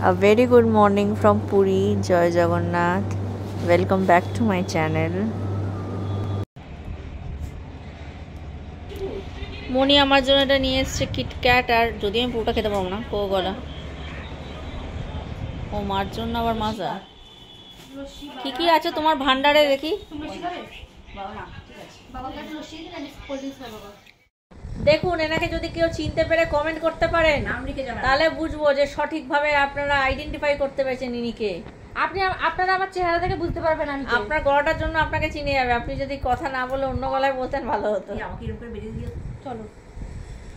A very good morning from Puri, Joy Jagannath. Welcome back to my channel. মনি আমার জন্য এটা নিয়ে এসেছে কিটক্যাট, আর যদি আমি পুরোটা খেতে পারবো না কোকোকোলা। ও মার জন্য আবার মাজা। কি কি আছে তোমার ভান্ডারে দেখি? দেখুন, এনাকে যদি কেউ চিনতে পেরে কমেন্ট করতে পারেন তাহলে বুঝবো যে সঠিকভাবে আপনারা আইডেন্টিফাই করতে পেরেছেন ইনিকে। আপনারা আমার চেহারা থেকে বুঝতে পারবেন আমি আপনার গলাটার জন্য আপনাকে চিনে যাবে। আপনি যদি কথা না বলে অন্য গলায় বলতেন ভালো হতো। চলো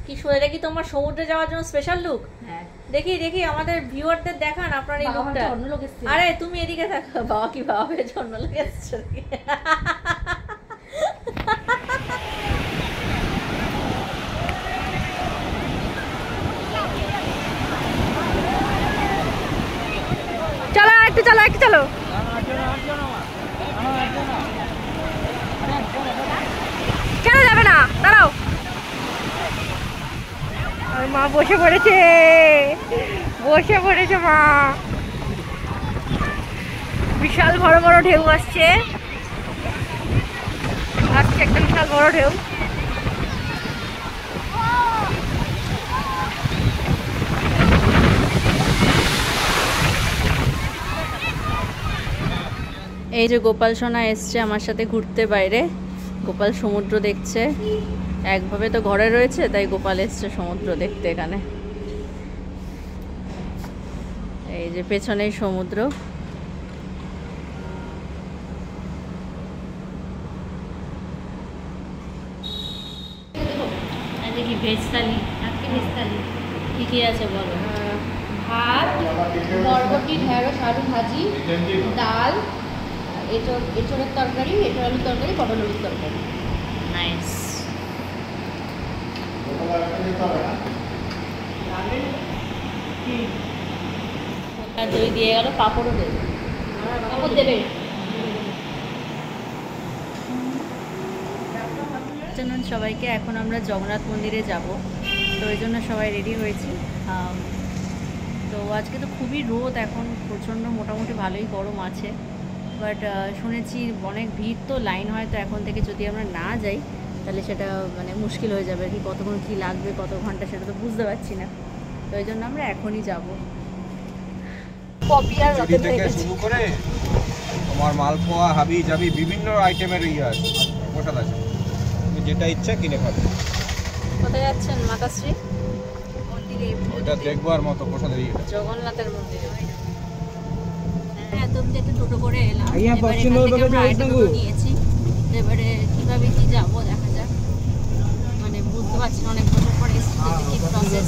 কি এটা কি তোমার সমুদ্রে যাওয়ার জন্য স্পেশাল লুক? হ্যাঁ দেখি দেখি আমাদের ভিউয়ারদের দেখান আপনার এই লুকটা। অন্য লোক এসেছে। আরে তুমি এদিকে থাকো। বাবা কি ভাবে অন্য লোক এসেছে? চলো একটু চলো একটু চলো। কেন যাবে না, দাঁড়াও। মা বসে পড়েছে মা। বিশাল বড় বড় ঢেউ আসছে একটা বিশাল বড় ঢেউ। এই যে গোপাল সোনা এসছে আমার সাথে ঘুরতে বাইরে। গোপাল সমুদ্র দেখছে, একভাবে তো ঘরে রয়েছে, তাই গোপাল এসছে সমুদ্র দেখতে এখানে। এই যে পেছনেই সমুদ্র। দেখি ভেজ থালি, কি কি আছে বলো? ভাত, বরবটি, ঢেঁড়স, আলু ভাজি, ডাল, এঁচড়ের তরকারি, এঁচড় আলুর তরকারি, পটল আলুর তরকারি। নাইস। দই দিয়ে গেল, পাঁপড়ও দেবে। পাঁপড় দেবে। জানান সবাইকে, এখন আমরা জগন্নাথ মন্দিরে যাব, তো ওই জন্য সবাই রেডি হয়েছি। তো আজকে তো খুবই রোদ, এখন প্রচণ্ড মোটামুটি ভালোই গরম আছে, বাট শুনেছি অনেক ভিড়, তো লাইন হয়তো এখন থেকে যদি আমরা না যাই তাহলে সেটা মানে মুশকিল হয়ে যাবে। কি কতক্ষণ কী লাগবে, কত ঘন্টা, সেটা তো বুঝতে পারছি না, তো ওই জন্য আমরা এখনই যাব। শুরু করে তোমার মালপোয়া, হাবি জাবি বিভিন্ন আইটেমের আছে, প্রসাদ আছে, তুমি যেটা ইচ্ছা কিনে খাবে। কোথায় যাচ্ছেন? মাতাশ্রী মন্দিরে। এটা দেখবার মতো প্রসাদের জগন্নাথের মন্দিরে। তুমি একটু টোটো করে এলাম, নিয়েছি, এবারে কিভাবে কি যাবো দেখা যাক, মানে বুঝতে পারছি না, অনেক বছর পরে কি প্রসেস।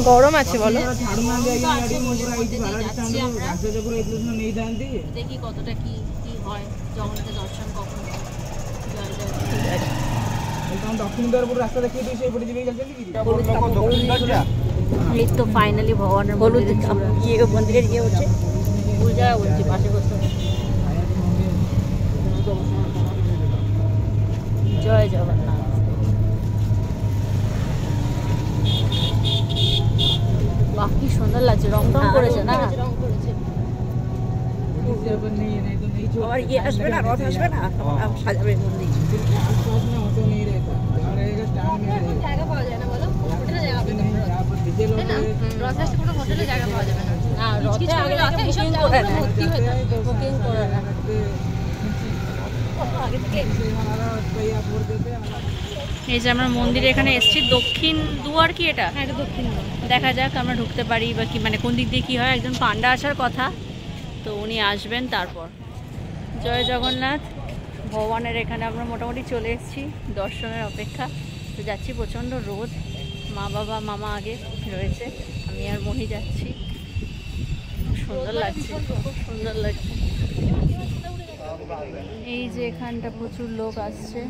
গরম আছে বলো। দেখি কতটা কি কি হয়, জগন্নাথের দর্শন কখন। এই তো ফাইনালি ভগবানের মন্দিরে গিয়ে হচ্ছে ভুল জায়গা বলছি, পাশে বসতে। জয় জগন্নাথ। বাহ কি সুন্দর লাগছে, রং টং করেছে না? আবার ইয়ে আসবে না, রথ আসবে না, সাজাবে মন্দির। জায়গা পাওয়া যায় না বলো, হোটেলে জায়গা পেতে হবে। রথে আসতে কোনো হোটেলে জায়গা পাওয়া যাবে না। না, রথে আগে বুকিং করে না, বুকিং করে না। এই যে আমরা মন্দিরে এখানে এসেছি, দক্ষিণ দুয়ার কি এটা? হ্যাঁ, এটা দক্ষিণ দুয়ার। দেখা যাক আমরা ঢুকতে পারি বা কি, মানে কোন দিক দিয়ে কী হয়। একজন পান্ডা আসার কথা, তো উনি আসবেন তারপর। জয় জগন্নাথ। ভগবানের এখানে আমরা মোটামুটি চলে এসেছি, দর্শনের অপেক্ষা। তো যাচ্ছি, প্রচণ্ড রোদ, মা বাবা মামা আগে রয়েছে, আমি আর মহি যাচ্ছি। সুন্দর লাগছে, খুব সুন্দর লাগছে। এই যে এখানটা প্রচুর লোক আসছে।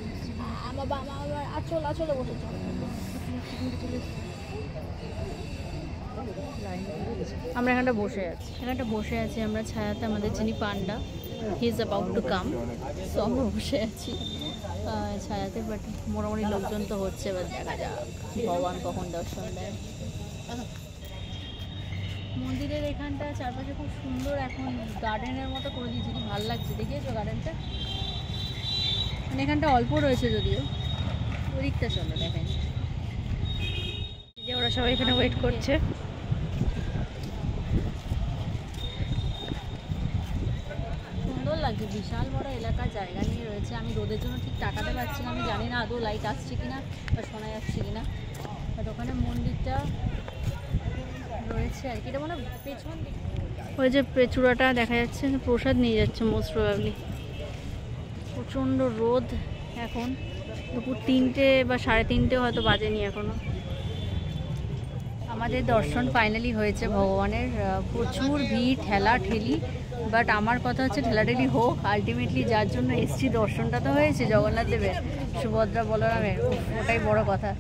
আমরা এখানটা বসে আছি, আমরা ছায়াতে, আমাদের যিনি পান্ডা, he is about to come, so আমরা বসে আছি ছায়াতে। বাট মোটামুটি লোকজন তো হচ্ছে, এবার দেখা যাক ভগবান কখন দর্শন দেয়। মন্দিরের এখানটা চারপাশে খুব সুন্দর, এখন গার্ডেনের মতো করে দিয়েছে, কি ভালো লাগছে, দেখিয়েছো গার্ডেনটা? মানে এখানটা অল্প রয়েছে যদিও, ওদিকটা চলো দেখেন। যে ওরা সবাই এখানে ওয়েট করছে। সুন্দর লাগছে, বিশাল বড় এলাকা, জায়গা নিয়ে রয়েছে। আমি রোদের জন্য ঠিক তাকাতে পারছি না, আমি জানি না আদৌ লাইট আসছে কিনা বা শোনা যাচ্ছে কিনা। বাট ওখানে মন্দিরটা রয়েছে আর কি, এটা মনে হয় পেছন দিকে। ওই যে চূড়াটা দেখা যাচ্ছে, প্রসাদ নিয়ে যাচ্ছে মোস্ট প্রবাবলি। প্রচণ্ড রোদ এখন, দুপুর 3টে বা 3:30 হয়তো বাজেনি এখনো। আমাদের দর্শন ফাইনালি হয়েছে ভগবানের। প্রচুর ভিড়, ঠেলা ঠেলি, বাট আমার কথা হচ্ছে ঠেলাঠেলি হোক, আলটিমেটলি যার জন্য এসছি দর্শনটা তো হয়েছে জগন্নাথ দেবের, সুভদ্রা বলরামের, ওটাই বড় কথা।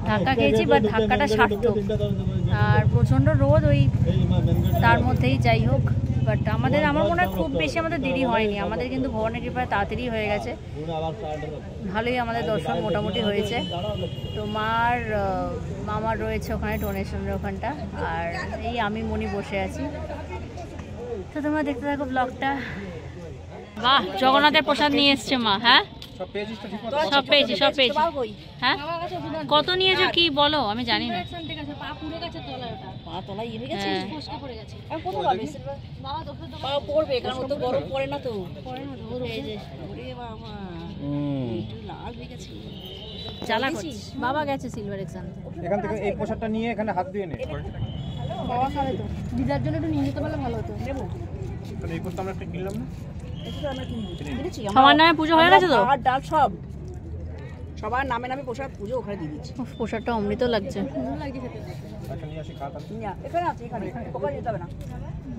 ধাক্কা খেয়েছি, বাট ধাক্কাটা সার্থক। আর প্রচণ্ড রোদ, ওই তার মধ্যেই যাই হোক। বাট আমার মনে হয় খুব বেশি আমাদের দেরি হয়নি, আমাদের কিন্তু ভগবানের কৃপায় তাড়াতাড়ি হয়ে গেছে, ভালোই আমাদের দর্শন মোটামুটি হয়েছে। তো মামার রয়েছে ওখানে ডোনেশনের ওখানটা, আর এই আমি মনি বসে আছি। তো তোমরা দেখতে থাকো ব্লগটা। বাহ, জগন্নাথের প্রসাদ নিয়ে এসছে মা। হ্যাঁ সব পেয়েছি, সব পেয়েছি। হ্যাঁ কত নিয়েছো কি বলো, আমি জানি না। বাবা গেছে সিলভার এক্সাম, এখান থেকে এই প্রসাদটা নিয়ে এখানে হাত দিয়ে নে। বাবা খাবে তো, দিদার জন্য একটু নিয়ে যেতে পারলে ভালো হতো। তাহলে এই প্রসাদ আমরা একটা কিনলাম না, সবার নামে পুজো হয়ে গেছে তো, আর ডাল সব সবার নামে নামে প্রসাদ পুজো ওখানে দিয়ে দিচ্ছি। প্রসাদটা অমৃত লাগছে। একটা নিয়ে আসি খাতা। এখানে আছে, এখানে ওখানে যেতে হবে না,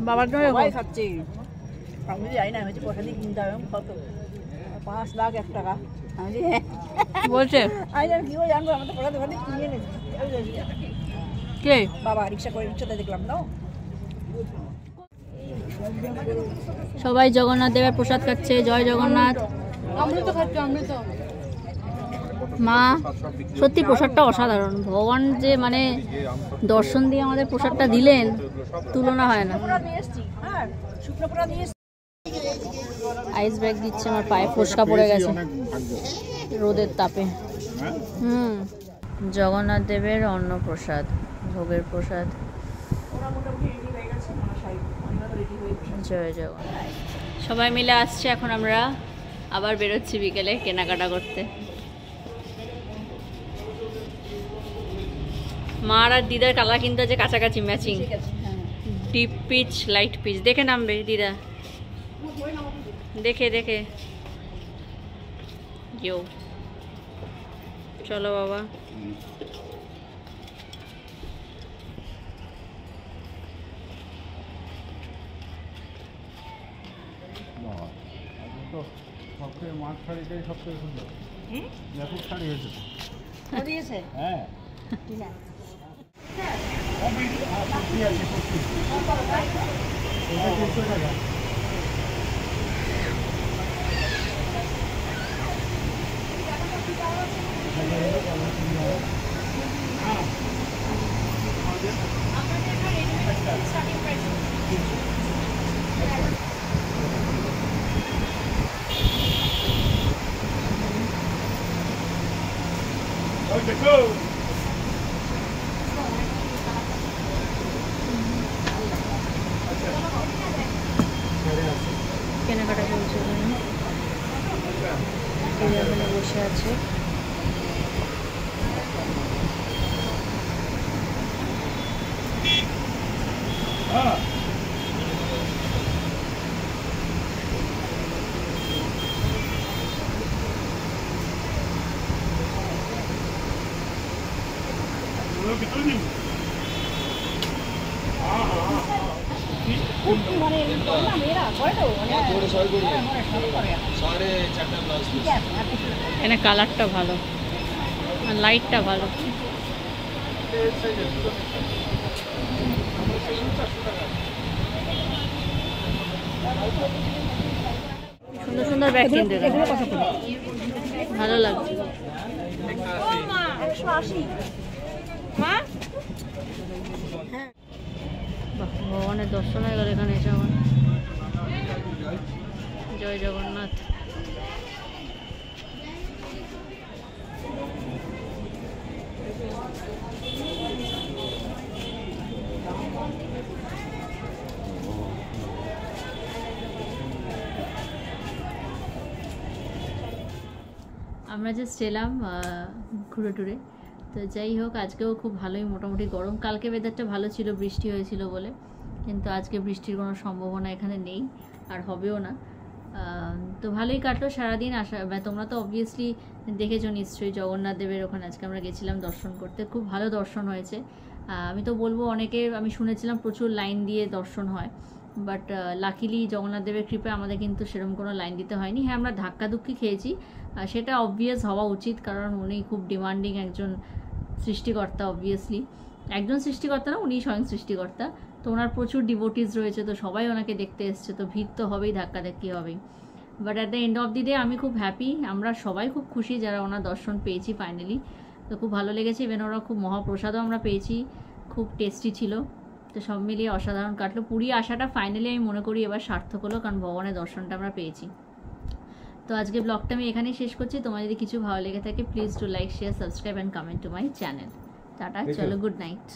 বাবার জন্য সবাই খাচ্ছে। আমি যাই না, আমি হচ্ছে প্রসাদ দিয়ে কিনতে হবে কত 5 লাখ 1 টাকা। আমি বলছে আমি জানি কি জানবো, আমাদের প্রসাদ ওখানে কিনে নেবো। কে বাবা রিক্সা করে, রিক্সাতে দেখলাম দাও। সবাই জগন্নাথ দেবের প্রসাদ খাচ্ছে, জয় জগন্নাথ। অমৃত খাচ্ছে, অমৃত। মা সত্যি প্রসাদটা অসাধারণ, ভগবান যে মানে দর্শন দিয়ে আমাদের প্রসাদটা দিলেন, তুলনা হয় না। হ্যাঁ শুকনো পোড়া দিয়ে আইস ব্যাগ দিচ্ছে, আমার পায়ে ফোসকা পড়ে গেছে রোদের তাপে। জগন্নাথ দেবের অন্নপ্রসাদ, ভোগের প্রসাদ। জয় জগন্নাথ। সবাই মিলে আসছে, এখন আমরা আবার বেরোচ্ছি বিকেলে কেনাকাটা করতে। মার আর দিদার কালার কিনতে আছে কাছাকাছি, matching deep peach light peach. দেখে নামবে দিদা, দেখে দেখে যেও। চলো বাবা। সবথেকে মাছ শাড়িটাই সবথেকে সুন্দর। ব্যাপক শাড়ি হয়েছে দিয়েছে। হ্যাঁ কেনাকাটা চলছে ওখানে বসে আছে। এখানে কালারটা ভালো আর লাইটটা ভালো। সুন্দর সুন্দর ব্যাগ কিনতে ভালো লাগছে। 180 মা দর্শন হয়ে গেল এখানে এসে আমার। জয় জগন্নাথ। আমরা জাস্ট এলাম ঘুরে টুরে। তো যাই হোক, আজকেও খুব ভালোই মোটামুটি গরম। কালকে ওয়েদারটা ভালো ছিল, বৃষ্টি হয়েছিল বলে, কিন্তু আজকে বৃষ্টির কোনো সম্ভাবনা এখানে নেই, আর হবেও না। তো ভালোই কাটলো সারাদিন। তোমরা তো অবভিয়াসলি দেখেছো নিশ্চয়ই জগন্নাথ দেবের ওখানে আজকে আমরা গেছিলাম দর্শন করতে, খুব ভালো দর্শন হয়েছে। আমি তো বলবো অনেকে, আমি শুনেছিলাম প্রচুর লাইন দিয়ে দর্শন হয়, বাট লাকিলি জগন্নাথ দেবের কৃপায় আমাদের কিন্তু সেরকম কোনো লাইন দিতে হয়নি। হ্যাঁ, আমরা ধাক্কাধুক্কি খেয়েছি, সেটা অবভিয়াস হওয়া উচিত, কারণ উনি খুব ডিমান্ডিং একজন সৃষ্টিকর্তা। অবভিয়াসলি একজন সৃষ্টিকর্তা না, উনি স্বয়ং সৃষ্টিকর্তা। তো ওনার প্রচুর ডিভোটিস রয়েছে, তো সবাই ওনাকে দেখতে এসছে, তো ভিড় তো হবেই, ধাক্কাধাক্কি হবেই। But at the end of the day আমি খুব হ্যাপি, আমরা সবাই খুব খুশি যারা ওনার দর্শন পেয়েছি ফাইনালি। তো খুব ভালো লেগেছে। ইভেন ওরা খুব মহাপ্রসাদও আমরা পেয়েছি, খুব টেস্টি ছিল। তো সব মিলিয়ে অসাধারণ কাটলো। পুরী আসাটা ফাইনালি আমি মনে করি এবার সার্থক হলো, কারণ ভগবানের দর্শনটা আমরা পেয়েছি। তো আজকে ব্লগটা আমি এখানেই শেষ করছি। তোমার যদি কিছু ভালো লেগে থাকে please do like, share, subscribe and comment to my channel. Tata, চলো, গুড নাইট।